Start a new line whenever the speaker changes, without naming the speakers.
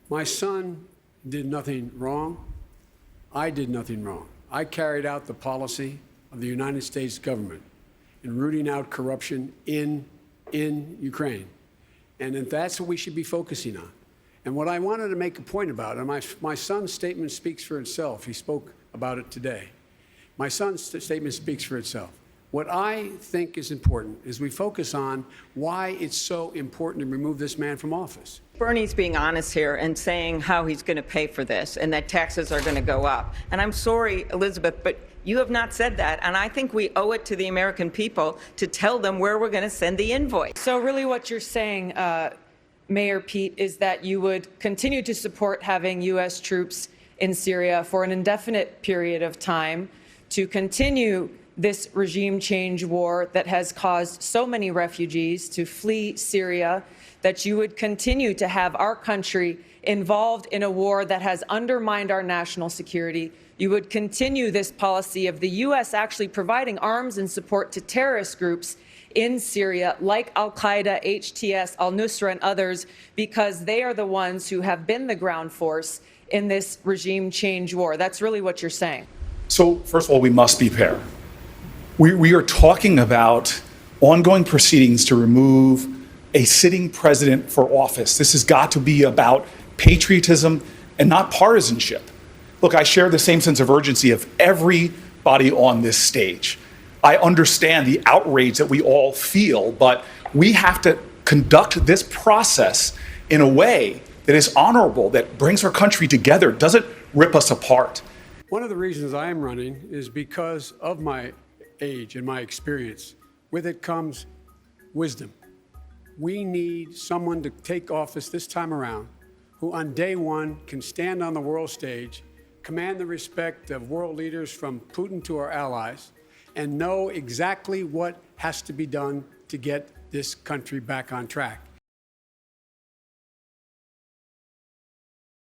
My son did nothing wrong. I did nothing wrong. I carried out the policy of the United States government in rooting out corruption in Ukraine. And that's what we should be focusing on. And what I wanted to make a point about, and my son's statement speaks for itself. He spoke about it today. My son's statement speaks for itself. What I think is important is we focus on why it's so important to remove this man from office.
Bernie's being honest here and saying how he's going to pay for this and that taxes are going to go up. And I'm sorry, Elizabeth, but you have not said that. And I think we owe it to the American people to tell them where we're going to send the invoice.
So really what you're saying, Mayor Pete, is that you would continue to support having U.S. troops in Syria for an indefinite period of time to continue this regime change war that has caused so many refugees to flee Syria, that you would continue to have our country involved in a war that has undermined our national security. You would continue this policy of the U.S. actually providing arms and support to terrorist groups in Syria, like al-Qaeda, HTS, al-Nusra, and others, because they are the ones who have been the ground force in this regime change war. That's really what you're saying.
So, first of all, we must be fair. We are talking about ongoing proceedings to remove a sitting president for office. This has got to be about patriotism and not partisanship. Look, I share the same sense of urgency of everybody on this stage. I understand the outrage that we all feel, but we have to conduct this process in a way that is honorable, that brings our country together, doesn't rip us apart.
One of the reasons I am running is because of my age and my experience. With it comes wisdom. We need someone to take office this time around who on day one can stand on the world stage, command the respect of world leaders from Putin to our allies, and know exactly what has to be done to get this country back on track.